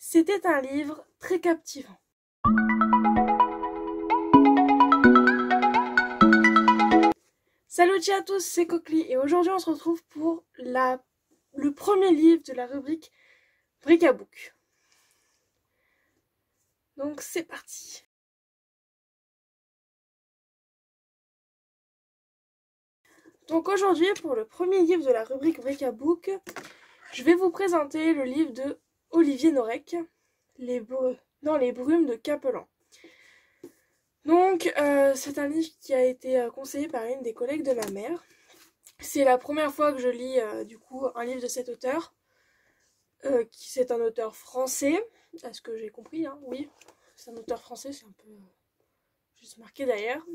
C'était un livre très captivant. Salut à tous, c'est Coquely et aujourd'hui on se retrouve pour le premier livre de la rubrique Bric à Book. Donc c'est parti. Donc aujourd'hui pour le premier livre de la rubrique Bric à Book, je vais vous présenter le livre de Olivier Norek, Dans les brumes de Capelan. Donc c'est un livre qui a été conseillé par une des collègues de ma mère. C'est la première fois que je lis du coup un livre de cet auteur. C'est un auteur français, à ce que j'ai compris, hein, oui. C'est un auteur français, c'est un peu juste marqué d'ailleurs.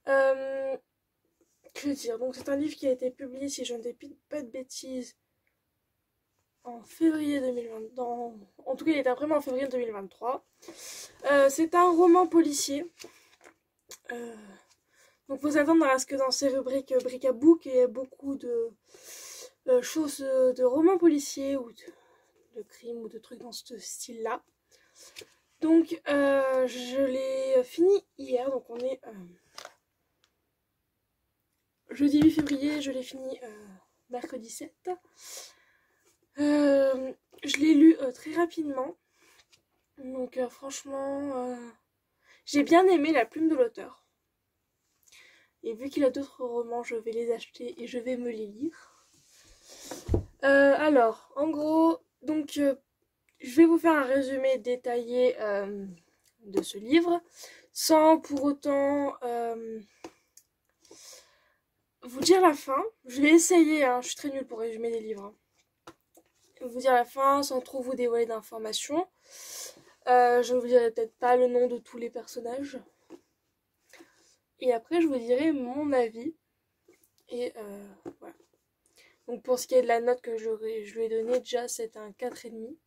Que dire, donc c'est un livre qui a été publié, si je ne dis pas de bêtises, en février 2020. En tout cas, il est imprimé en février 2023. C'est un roman policier. Donc faut s'attendre à ce que dans ces rubriques Bric à Book, il y ait beaucoup de choses de romans policiers ou de crimes ou de trucs dans ce style-là. Donc je l'ai fini hier, donc on est jeudi 8 février, je l'ai fini mercredi 7. Je l'ai lu très rapidement, donc franchement j'ai bien aimé la plume de l'auteur. Et vu qu'il a d'autres romans, je vais les acheter et je vais me les lire. Alors, en gros, donc je vais vous faire un résumé détaillé de ce livre, sans pour autant vous dire la fin. Je vais essayer, hein, je suis très nulle pour résumer des livres. Hein. Vous dire la fin sans trop vous dévoiler d'informations. Je ne vous dirai peut-être pas le nom de tous les personnages. Et après, je vous dirai mon avis. Et voilà. Donc pour ce qui est de la note que je lui ai donnée, déjà c'est un 4,5.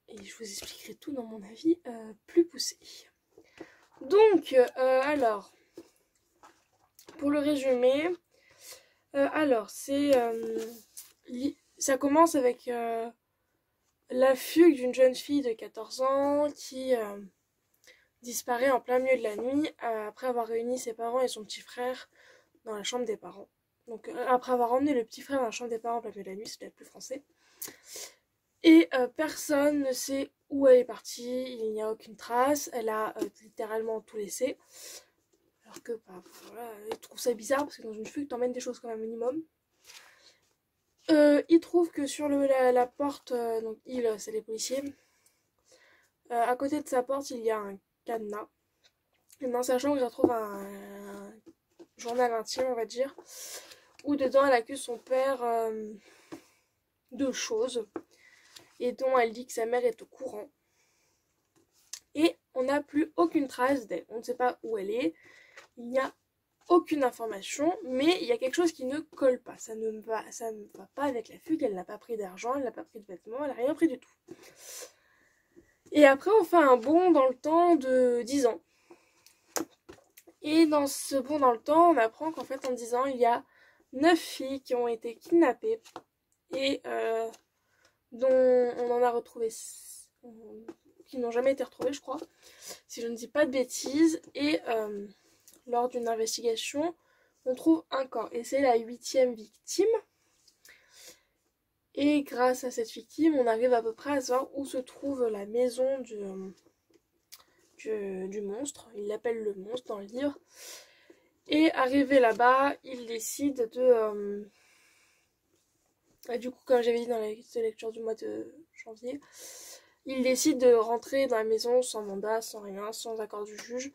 Et je vous expliquerai tout dans mon avis plus poussé. Donc, alors, pour le résumé, alors ça commence avec la fugue d'une jeune fille de 14 ans qui disparaît en plein milieu de la nuit après avoir réuni ses parents et son petit frère dans la chambre des parents. Donc après avoir emmené le petit frère dans la chambre des parents en plein milieu de la nuit, c'est peut-être plus français. Et personne ne sait où elle est partie, il n'y a aucune trace, elle a littéralement tout laissé. Alors que, bah, voilà, il trouve ça bizarre parce que dans une fugue, t'emmènes des choses quand même minimum. Il trouve que sur la porte, donc il, c'est les policiers, à côté de sa porte, il y a un cadenas. Et dans sa chambre, il retrouve un journal intime, on va dire, où dedans elle accuse son père de choses et dont elle dit que sa mère est au courant. Et on n'a plus aucune trace d'elle. On ne sait pas où elle est. Il n'y a aucune information, mais il y a quelque chose qui ne colle pas. Ça ne va pas avec la fugue. Elle n'a pas pris d'argent, elle n'a pas pris de vêtements, elle n'a rien pris du tout. Et après, on fait un bond dans le temps de 10 ans. Et dans ce bond dans le temps, on apprend qu'en fait, en 10 ans, il y a 9 filles qui ont été kidnappées et dont on en a retrouvé, qui n'ont jamais été retrouvées, je crois, si je ne dis pas de bêtises. Et lors d'une investigation, on trouve un corps. Et c'est la 8e victime. Et grâce à cette victime, on arrive à peu près à savoir où se trouve la maison du monstre. Il l'appelle le monstre dans le livre. Et arrivé là-bas, il décide de... du coup, comme j'avais dit dans la lecture du mois de janvier, il décide de rentrer dans la maison sans mandat, sans rien, sans accord du juge.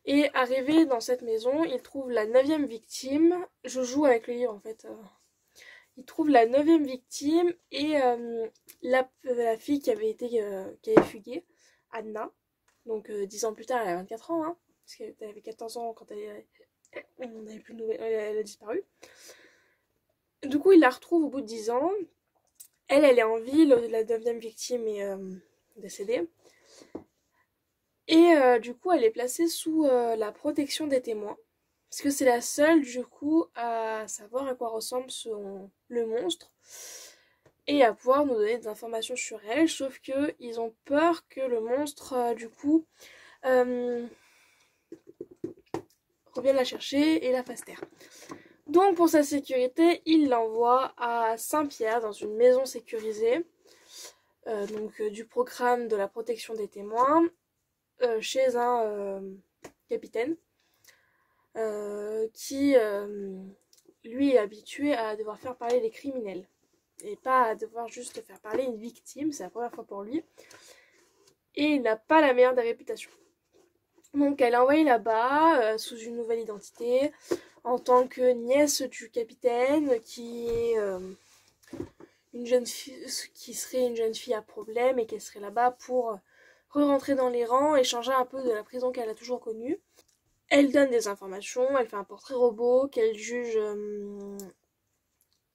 Et arrivé dans cette maison, il trouve la 9e victime. Je joue avec le livre en fait. Il trouve la 9e victime et la fille qui avait fugué, Anna. Donc 10 ans plus tard, elle a 24 ans, hein, parce qu'elle avait 14 ans quand on n'avait plus de nouvelles, elle a disparu. Du coup, il la retrouve au bout de 10 ans. Elle est en vie, la 9e victime est décédée. Et du coup, elle est placée sous la protection des témoins. Parce que c'est la seule, du coup, à savoir à quoi ressemble le monstre. et à pouvoir nous donner des informations sur elle, sauf que ils ont peur que le monstre du coup revienne la chercher et la fasse taire. Donc pour sa sécurité, il l'envoie à Saint-Pierre dans une maison sécurisée, du programme de la protection des témoins, chez un capitaine qui lui est habitué à devoir faire parler les criminels et pas à devoir juste faire parler une victime. C'est la première fois pour lui et il n'a pas la meilleure des réputations. Donc elle est envoyée là-bas sous une nouvelle identité en tant que nièce du capitaine, qui est une jeune fille, qui serait une jeune fille à problème et qui serait là-bas pour re-rentrer dans les rangs et changer un peu de la prison qu'elle a toujours connue. Elle donne des informations, elle fait un portrait robot qu'elle juge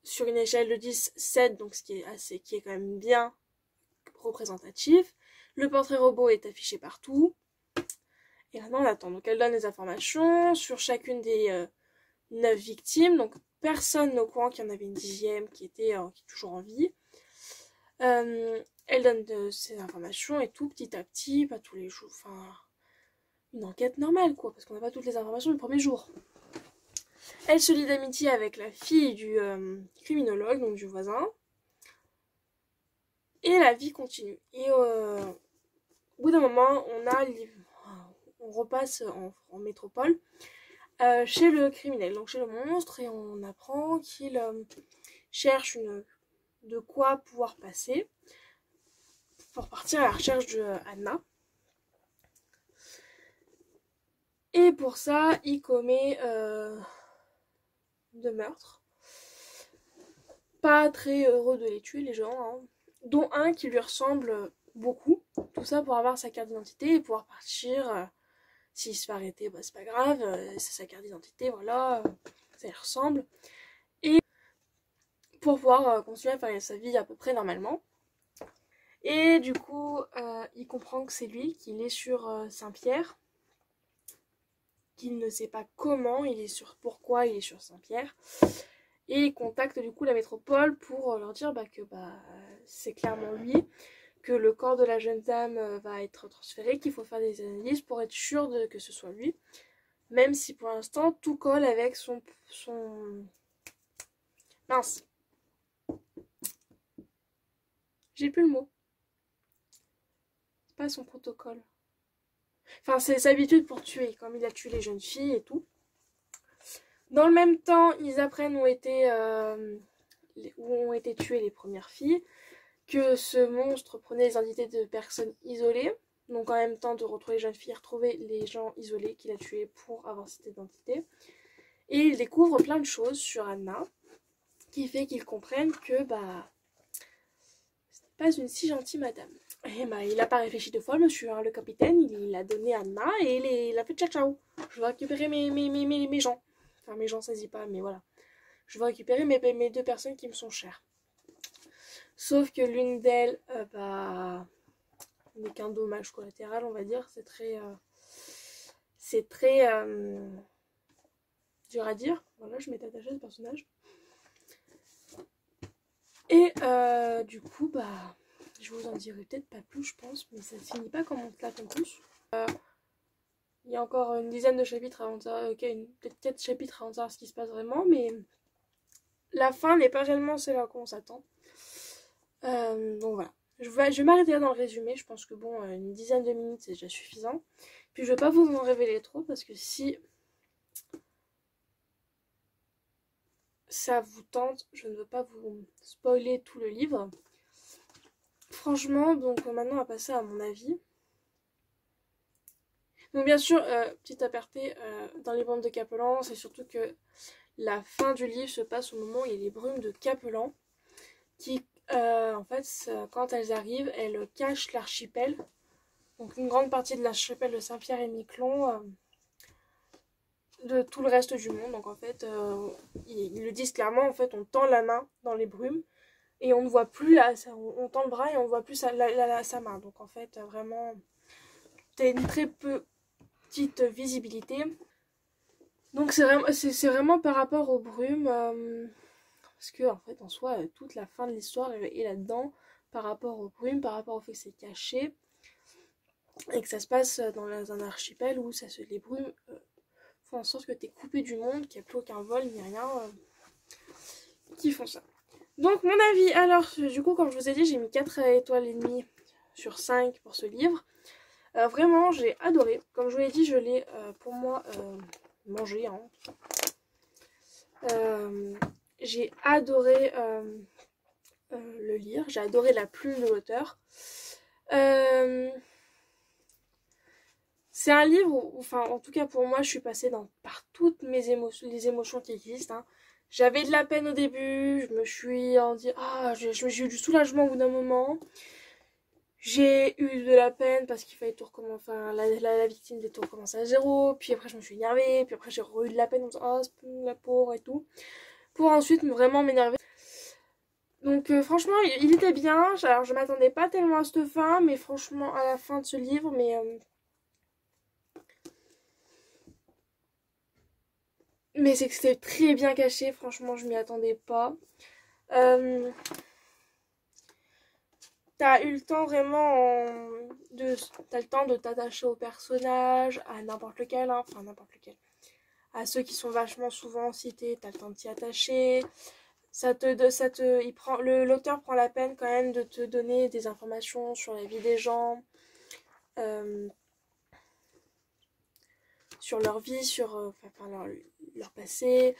sur une échelle de 10, 7, donc qui est quand même bien représentatif. Le portrait robot est affiché partout. Et maintenant on attend. Donc elle donne des informations sur chacune des 9 victimes. Donc personne n'est au courant qu'il y en avait une 10e qui est toujours en vie. Elle donne ces informations et tout petit à petit, pas tous les jours. Enfin, une enquête normale quoi, parce qu'on n'a pas toutes les informations le premier jour. Elle se lie d'amitié avec la fille du criminologue, donc du voisin. Et la vie continue. Et au bout d'un moment, on repasse en métropole chez le criminel, donc chez le monstre, et on apprend qu'il cherche de quoi pouvoir passer pour partir à la recherche de Anna. Et pour ça, il commet 2 meurtres. Pas très heureux de les tuer, les gens, hein. Dont un qui lui ressemble beaucoup. Tout ça pour avoir sa carte d'identité et pouvoir partir. S'il se fait arrêter, bah, c'est pas grave, c'est sa carte d'identité, voilà, ça lui ressemble. Et pour pouvoir continuer à faire sa vie à peu près normalement. Et du coup, il comprend que c'est lui, qu'il est sur Saint-Pierre, qu'il ne sait pas comment, pourquoi il est sur Saint-Pierre. Et il contacte du coup la métropole pour leur dire que c'est clairement lui, que le corps de la jeune dame va être transféré, qu'il faut faire des analyses pour être sûr que ce soit lui. Même si pour l'instant tout colle avec son... Mince. J'ai plus le mot. C'est pas son protocole. Enfin, c'est sa habitude pour tuer, comme il a tué les jeunes filles et tout. Dans le même temps, ils apprennent où ont été tuées les premières filles, que ce monstre prenait les identités de personnes isolées. Donc en même temps de retrouver les jeunes filles, retrouver les gens isolés qu'il a tués pour avoir cette identité. Et il découvre plein de choses sur Anna, qui fait qu'ils comprennent que ce n'est pas une si gentille madame. Et il n'a pas réfléchi 2 fois, monsieur, hein, le capitaine, il a donné Anna et il a fait ciao ciao. Je vais récupérer mes gens. Enfin, mes gens, ça se dit pas, mais voilà. Je vais récupérer mes 2 personnes qui me sont chères. Sauf que l'une d'elles, n'est qu'un dommage collatéral, on va dire. C'est très dur à dire. Voilà, je m'étais attachée à ce personnage. Et du coup, je vous en dirai peut-être pas plus, je pense, mais ça ne finit pas comme on te l'attend tous. Il y a encore une dizaine de chapitres avant de savoir, peut-être 4 chapitres avant de savoir ce qui se passe vraiment, mais la fin n'est pas réellement celle à quoi on s'attend. Donc voilà. Je vais m'arrêter là dans le résumé. Je pense que une dizaine de minutes c'est déjà suffisant. Puis je vais pas vous en révéler trop parce que si ça vous tente, je ne veux pas vous spoiler tout le livre. Franchement, donc maintenant on va passer à mon avis. Donc bien sûr, petit aparté, dans les bandes de Capelan, c'est surtout que la fin du livre se passe au moment où il y a les brumes de Capelan qui, en fait, quand elles arrivent, elles cachent l'archipel. Donc une grande partie de l'archipel de Saint-Pierre et Miquelon de tout le reste du monde. Donc en fait, ils le disent clairement, en fait, on tend la main dans les brumes et on ne voit plus, on tend le bras et on ne voit plus sa main. Donc en fait, vraiment, t'as une très petite visibilité. Donc c'est vraiment par rapport aux brumes. parce que en fait en soi toute la fin de l'histoire est là-dedans par rapport aux brumes, par rapport au fait que c'est caché et que ça se passe dans un archipel où les brumes font en sorte que tu es coupé du monde, qu'il n'y a plus aucun vol ni rien qui font ça. Donc mon avis, alors du coup comme je vous ai dit j'ai mis 4 étoiles et demie sur 5 pour ce livre. Vraiment j'ai adoré, comme je vous l'ai dit je l'ai pour moi mangé. Hein. J'ai adoré le lire, j'ai adoré la plume de l'auteur. C'est un livre où, enfin en tout cas pour moi je suis passée par toutes les émotions qui existent. Hein. J'avais de la peine au début, je me suis dit j'ai eu du soulagement au bout d'un moment. J'ai eu de la peine parce qu'il fallait tout recommencer, enfin la victime devait tout recommencer à zéro, puis après je me suis énervée, puis après j'ai eu de la peine en me disant oh la pauvre et tout, pour ensuite vraiment m'énerver. Donc franchement il était bien, alors je m'attendais pas tellement à cette fin, mais franchement à la fin de ce livre, mais c'est que c'était très bien caché, franchement je m'y attendais pas. T'as eu le temps vraiment t'as le temps de t'attacher au personnage, à n'importe lequel, hein, enfin n'importe lequel. À ceux qui sont vachement souvent cités, t'as le temps de t'y attacher. L'auteur prend la peine quand même de te donner des informations sur la vie des gens, sur leur vie, sur leur passé,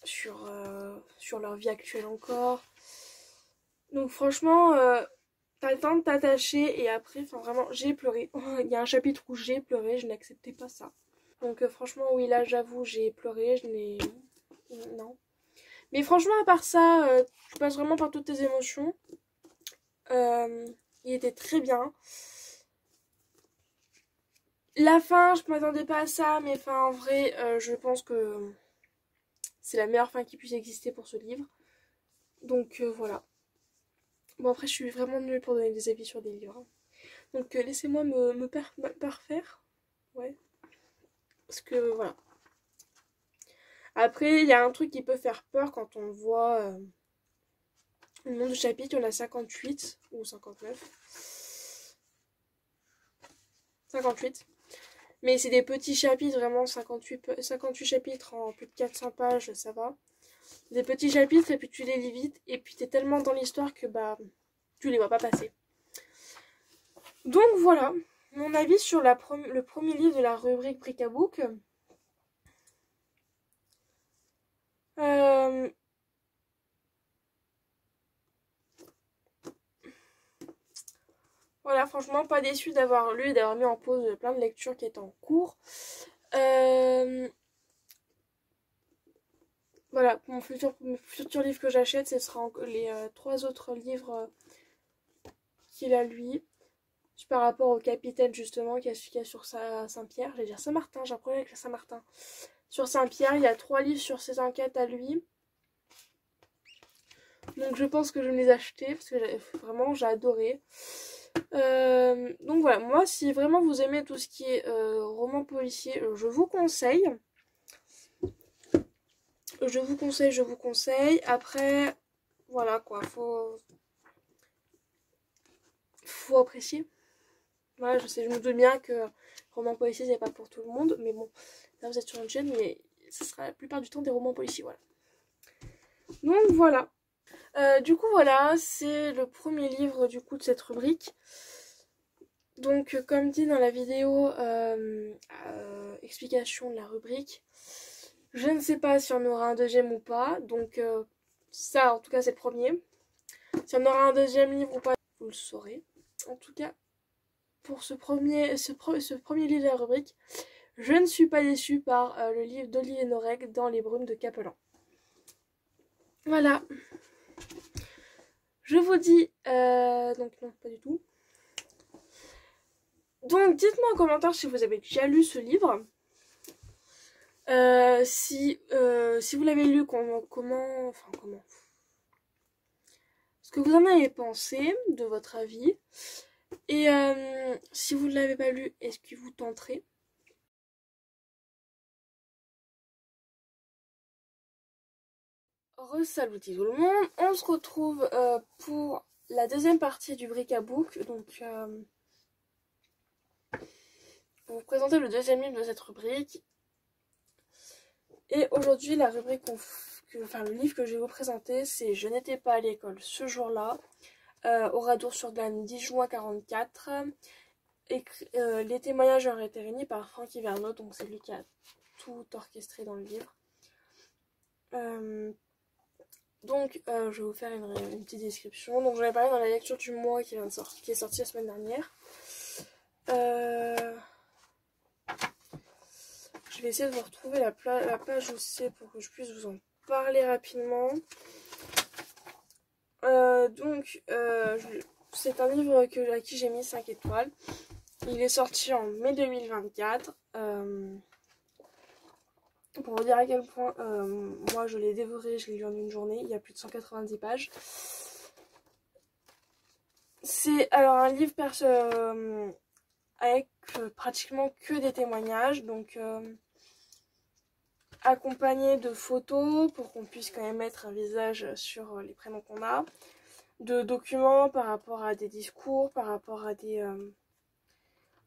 sur leur vie actuelle encore. Donc franchement, t'as le temps de t'attacher et après, enfin vraiment, j'ai pleuré. Il y a un chapitre où j'ai pleuré, je n'acceptais pas ça. Donc franchement, oui, là j'avoue, j'ai pleuré, je n'ai... Non. Mais franchement, à part ça, tu passes vraiment par toutes tes émotions. Il était très bien. La fin, je m'attendais pas à ça, mais enfin, en vrai, je pense que c'est la meilleure fin qui puisse exister pour ce livre. Donc voilà. Bon, après, je suis vraiment nulle pour donner des avis sur des livres. Hein. Donc laissez-moi me parfaire. Ouais. Parce que voilà. Après, il y a un truc qui peut faire peur quand on voit le nombre de chapitres. Il y en a 58 ou 59. 58. Mais c'est des petits chapitres, vraiment 58 chapitres en plus de 400 pages, ça va. Des petits chapitres et puis tu les lis vite. Et puis t'es tellement dans l'histoire que bah tu les vois pas passer. Donc voilà, mon avis sur le premier livre de la rubrique Bric à Book. Voilà, franchement, pas déçue d'avoir lu et d'avoir mis en pause plein de lectures qui étaient en cours. Voilà, mon futur livre que j'achète, ce sera les 3 autres livres qu'il a lui. Par rapport au capitaine justement qui a sur Saint-Pierre. J'allais dire Saint-Martin, j'ai un problème avec Saint-Martin. Sur Saint-Pierre, il y a 3 livres sur ses enquêtes à lui. Donc je pense que je vais me les acheter parce que vraiment j'ai adoré. Donc voilà, moi si vraiment vous aimez tout ce qui est roman policier, je vous conseille. Je vous conseille. Après, voilà quoi, faut apprécier. Voilà, je me doute bien que roman policier c'est pas pour tout le monde, mais bon, là vous êtes sur une chaîne, mais ce sera la plupart du temps des romans policiers, voilà. Donc voilà. Du coup voilà, c'est le premier livre du coup de cette rubrique. Donc comme dit dans la vidéo explication de la rubrique, je ne sais pas si on aura un deuxième ou pas, donc ça en tout cas c'est le premier. Si on aura un deuxième livre ou pas, vous le saurez. En tout cas, pour ce premier livre de la rubrique, je ne suis pas déçue par le livre d'Olivier Norek dans les brumes de Capelan. Voilà. Je vous dis... donc non, pas du tout. Donc dites-moi en commentaire si vous avez déjà lu ce livre. Si vous l'avez lu, comment... Ce que vous en avez pensé, de votre avis. Et si vous ne l'avez pas lu, est-ce qu'il vous tenterait? Re-saluti tout le monde, on se retrouve pour la deuxième partie du bric à book. Donc, pour vous présenter le deuxième livre de cette rubrique. Et aujourd'hui, la rubrique, le livre que je vais vous présenter, c'est Je n'étais pas à l'école ce jour-là, Oradour-sur-Glane, 10 juin 44. Les témoignages ont été réunis par Franck Hivernaud, donc c'est lui qui a tout orchestré dans le livre. Je vais vous faire une petite description. Donc j'en ai parlé dans la lecture du mois qui est sortie la semaine dernière. Je vais essayer de vous retrouver la page où c'est pour que je puisse vous en parler rapidement. C'est un livre à qui j'ai mis 5 étoiles. Il est sorti en mai 2024. Pour vous dire à quel point moi je l'ai dévoré, je l'ai lu en une journée, il y a plus de 190 pages. C'est alors un livre avec pratiquement que des témoignages, donc accompagné de photos pour qu'on puisse quand même mettre un visage sur les prénoms qu'on a, de documents par rapport à des discours, par rapport à des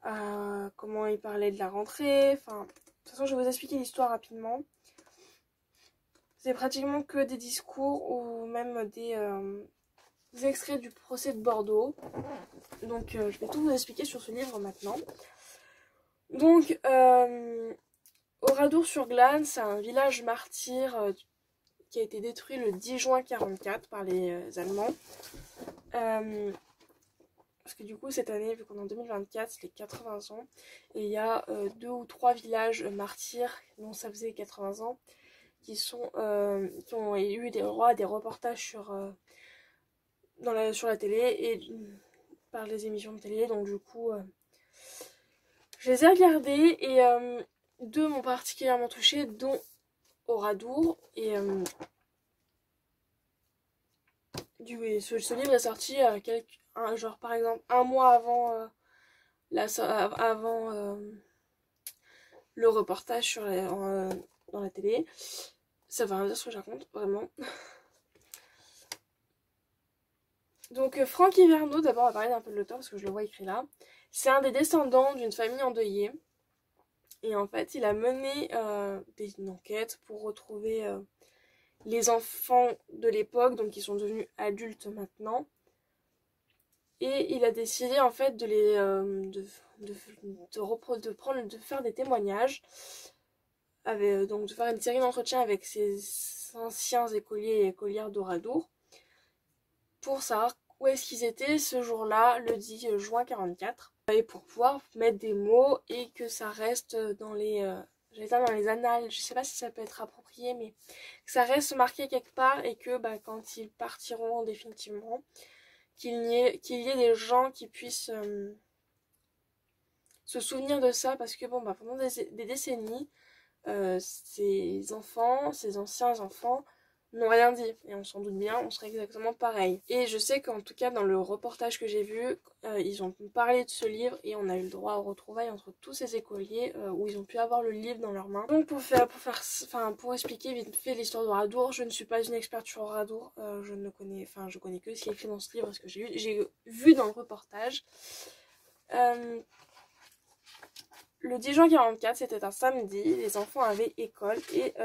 à comment il parlait de la rentrée, enfin de toute façon je vais vous expliquer l'histoire rapidement. C'est pratiquement que des discours ou même des extraits du procès de Bordeaux. Donc je vais tout vous expliquer sur ce livre maintenant. Donc Oradour-sur-Glane, c'est un village martyr qui a été détruit le 10 juin 44 par les Allemands. Parce que du coup cette année, vu qu'on est en 2024, c'est les 80 ans. Et il y a 2 ou 3 villages martyrs dont ça faisait 80 ans qui ont eu des reportages sur la télé et par les émissions de télé. Donc du coup je les ai regardés et 2 m'ont particulièrement touchée, dont Oradour. Et ce livre est sorti genre par exemple un mois avant le reportage dans la télé. Ça va rien dire ce que je raconte, vraiment. Donc Franck Hivernaud, d'abord on va parler un peu de l'auteur parce que je le vois écrit là. C'est un des descendants d'une famille endeuillée. Et en fait il a mené une enquête pour retrouver les enfants de l'époque, donc qui sont devenus adultes maintenant. Et il a décidé en fait de faire des témoignages, donc de faire une série d'entretiens avec ces anciens écoliers et écolières d'Oradour pour savoir où est-ce qu'ils étaient ce jour-là, le 10 juin 44, et pour pouvoir mettre des mots et que ça reste dans les annales, je sais pas si ça peut être approprié, mais que ça reste marqué quelque part et que quand ils partiront définitivement, qu'il y ait des gens qui puissent se souvenir de ça, parce que pendant des décennies, ces anciens enfants n'ont rien dit, et on s'en doute bien, on serait exactement pareil. Et je sais qu'en tout cas dans le reportage que j'ai vu, ils ont parlé de ce livre et on a eu le droit aux retrouvailles entre tous ces écoliers où ils ont pu avoir le livre dans leurs mains. Donc pour expliquer vite fait l'histoire d'Oradour, je ne suis pas une experte sur Oradour, je connais que ce qui est écrit dans ce livre, parce que j'ai vu dans le reportage. Le 10 juin 44, c'était un samedi, les enfants avaient école et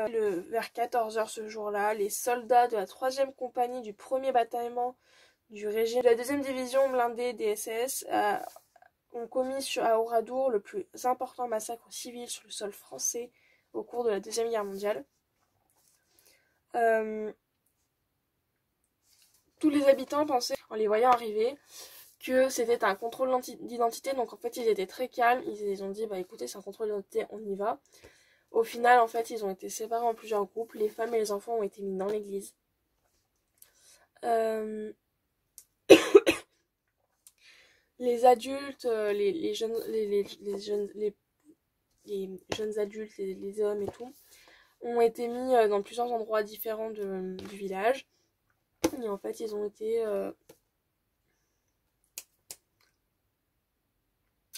vers 14 h ce jour-là, les soldats de la 3e compagnie du 1er bataillement du régiment de la 2e division blindée des SS ont commis à Oradour le plus important massacre civil sur le sol français au cours de la 2e guerre mondiale. Tous les habitants pensaient, en les voyant arriver, que c'était un contrôle d'identité, donc en fait ils étaient très calmes, ils ont dit écoutez, c'est un contrôle d'identité, on y va. Au final en fait ils ont été séparés en plusieurs groupes, les femmes et les enfants ont été mis dans l'église. Les adultes, les jeunes adultes, les hommes et tout, ont été mis dans plusieurs endroits différents du village. Et en fait ils ont été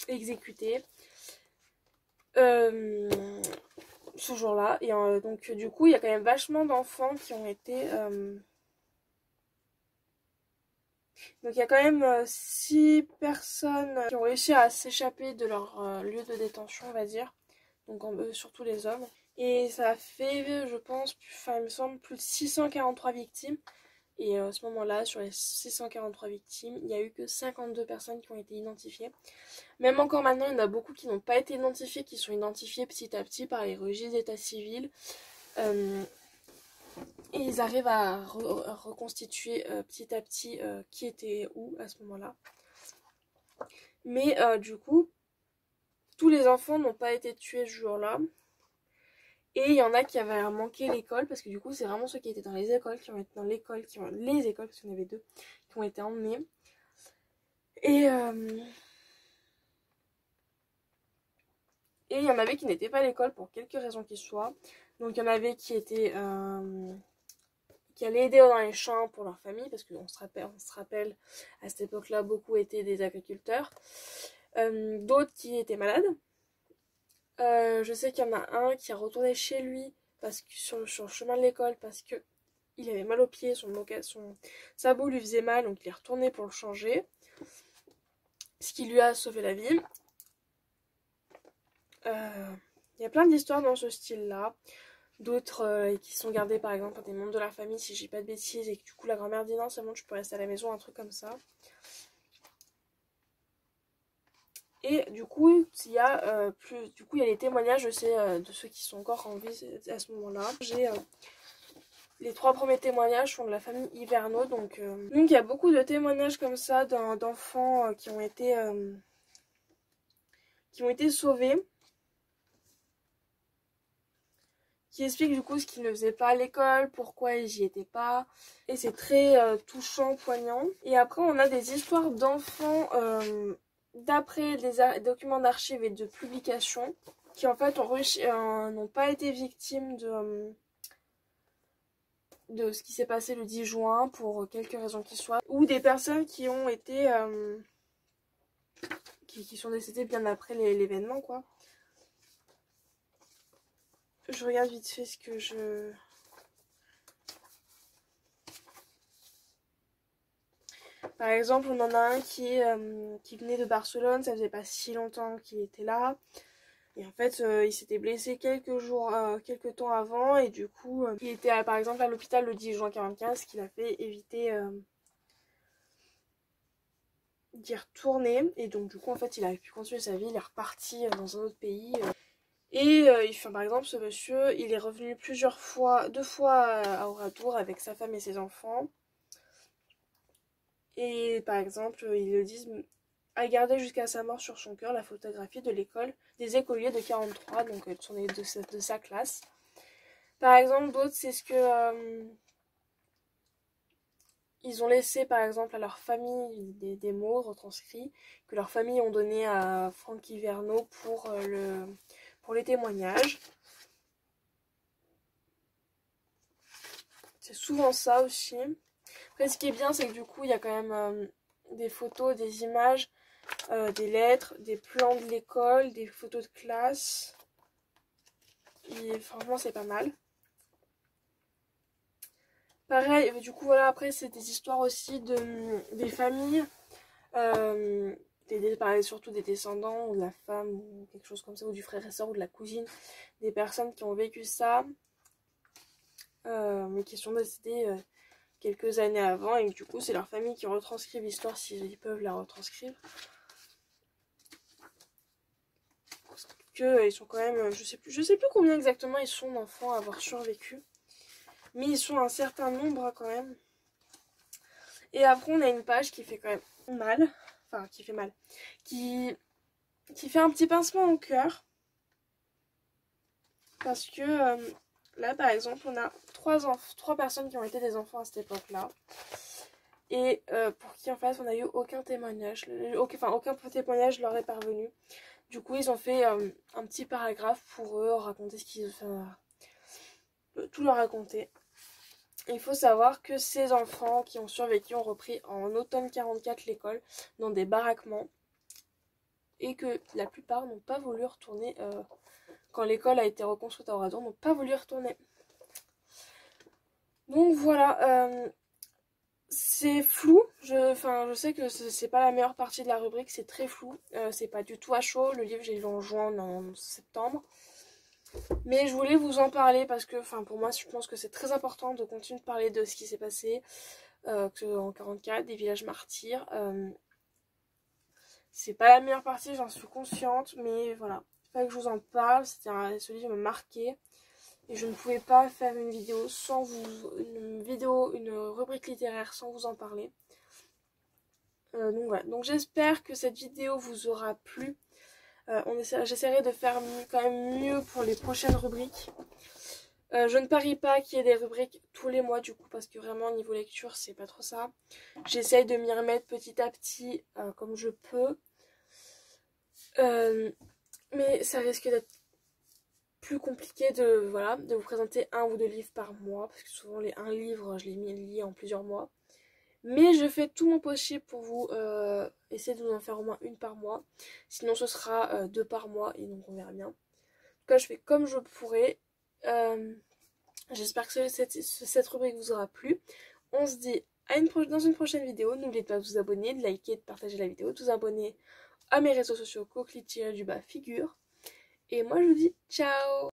exécutés. ce jour-là. Et donc du coup, il y a quand même vachement d'enfants qui ont été... Donc il y a quand même 6 personnes qui ont réussi à s'échapper de leur lieu de détention, on va dire. Donc surtout les hommes. Et ça a fait, je pense, enfin il me semble, plus de 643 victimes. Et à ce moment-là, sur les 643 victimes, il n'y a eu que 52 personnes qui ont été identifiées. Même encore maintenant, il y en a beaucoup qui n'ont pas été identifiés, qui sont identifiés petit à petit par les registres d'état civil. Et ils arrivent à reconstituer petit à petit qui était où à ce moment-là. Mais du coup, tous les enfants n'ont pas été tués ce jour-là. Et il y en a qui avaient manqué l'école, parce que du coup, c'est vraiment ceux qui étaient dans les écoles, qui ont été dans l'école, les écoles, parce qu'il y en avait 2, qui ont été emmenés. Et il y en avait qui n'étaient pas à l'école pour quelque raison qu'ils soient. Donc il y en avait qui étaient... qui allaient aider dans les champs pour leur famille, parce qu'on se rappelle, à cette époque-là, beaucoup étaient des agriculteurs. D'autres qui étaient malades. Je sais qu'il y en a un qui est retourné chez lui parce que sur le chemin de l'école parce que il avait mal au pied, son sabot lui faisait mal, donc il est retourné pour le changer. Ce qui lui a sauvé la vie. Il y a plein d'histoires dans ce style-là. D'autres qui sont gardées par exemple par des membres de la famille, si je dis pas de bêtises, et que du coup la grand-mère dit non, c'est bon, tu peux rester à la maison, un truc comme ça. Et du coup, il y a les témoignages de ceux qui sont encore en vie à ce moment-là. J'ai les 3 premiers témoignages sont de la famille Hiverneau, donc il y a beaucoup de témoignages comme ça d'enfants qui ont été sauvés, qui expliquent du coup ce qu'ils ne faisaient pas à l'école, pourquoi ils n'y étaient pas, et c'est très touchant, poignant. Et après on a des histoires d'enfants d'après des documents d'archives et de publications qui en fait n'ont pas été victimes de ce qui s'est passé le 10 juin pour quelque raison qu'il soit, ou des personnes qui ont été qui sont décédées bien après l'événement quoi. Je regarde vite fait ce que je... Par exemple, on en a un qui venait de Barcelone, ça faisait pas si longtemps qu'il était là. Et en fait, il s'était blessé quelques temps avant, et du coup, il était par exemple à l'hôpital le 10 juin 1945, ce qui l'a fait éviter d'y retourner. Et donc, du coup, en fait, il a pu continuer sa vie, il est reparti dans un autre pays. Et par exemple, ce monsieur, il est revenu 2 fois à Oradour avec sa femme et ses enfants. Et par exemple, ils le disent, a gardé jusqu'à sa mort sur son cœur la photographie de l'école des écoliers de 43, donc de sa classe. Par exemple, d'autres, c'est ce que ils ont laissé par exemple à leur famille des mots retranscrits que leurs familles ont donné à Franck Hiverneau pour les témoignages. C'est souvent ça aussi. Après, ce qui est bien, c'est que du coup, il y a quand même des photos, des images, des lettres, des plans de l'école, des photos de classe. Et franchement, c'est pas mal. Pareil, du coup, voilà, après, c'est des histoires aussi des familles, surtout des descendants, ou de la femme, ou quelque chose comme ça, ou du frère et soeur, ou de la cousine, des personnes qui ont vécu ça, mais qui sont décédées quelques années avant, et du coup, c'est leur famille qui retranscrit l'histoire s'ils peuvent la retranscrire. Parce que ils sont quand même, je sais plus combien exactement ils sont d'enfants à avoir survécu. Mais ils sont un certain nombre quand même. Et après on a une page qui fait quand même mal. Enfin qui fait mal. Qui fait un petit pincement au cœur. Parce que là par exemple on a 3 personnes qui ont été des enfants à cette époque-là. Et pour qui en fait on n'a eu aucun témoignage. Aucun témoignage leur est parvenu. Du coup ils ont fait un petit paragraphe pour eux, raconter ce qu'ils... tout leur raconter. Il faut savoir que ces enfants qui ont survécu ont repris en automne 44 l'école dans des baraquements et que la plupart n'ont pas voulu retourner quand l'école a été reconstruite à Oradour, donc pas voulu y retourner. Donc voilà, c'est flou, je sais que c'est pas la meilleure partie de la rubrique, c'est très flou, c'est pas du tout à chaud, le livre j'ai lu en juin, en septembre. Mais je voulais vous en parler parce que pour moi je pense que c'est très important de continuer de parler de ce qui s'est passé en 44, des villages martyrs. C'est pas la meilleure partie, j'en suis consciente, mais voilà, il fallait que je vous en parle, ce livre m'a marqué. Et je ne pouvais pas faire une vidéo sans une rubrique littéraire sans vous en parler. Donc voilà, donc j'espère que cette vidéo vous aura plu. J'essaierai de faire quand même mieux pour les prochaines rubriques. Je ne parie pas qu'il y ait des rubriques tous les mois du coup, parce que vraiment niveau lecture c'est pas trop ça. J'essaye de m'y remettre petit à petit comme je peux. Mais ça risque d'être plus compliqué de vous présenter 1 ou 2 livres par mois, parce que souvent un livre je l'ai mis en plusieurs mois. Mais je fais tout mon possible pour vous essayer de vous en faire au moins 1 par mois. Sinon ce sera 2 par mois et donc on verra bien. En tout cas je fais comme je pourrai. J'espère que cette rubrique vous aura plu. On se dit dans une prochaine vidéo. N'oubliez pas de vous abonner, de liker, de partager la vidéo, de vous abonner à mes réseaux sociaux, coquelicot-figure. Et moi je vous dis ciao.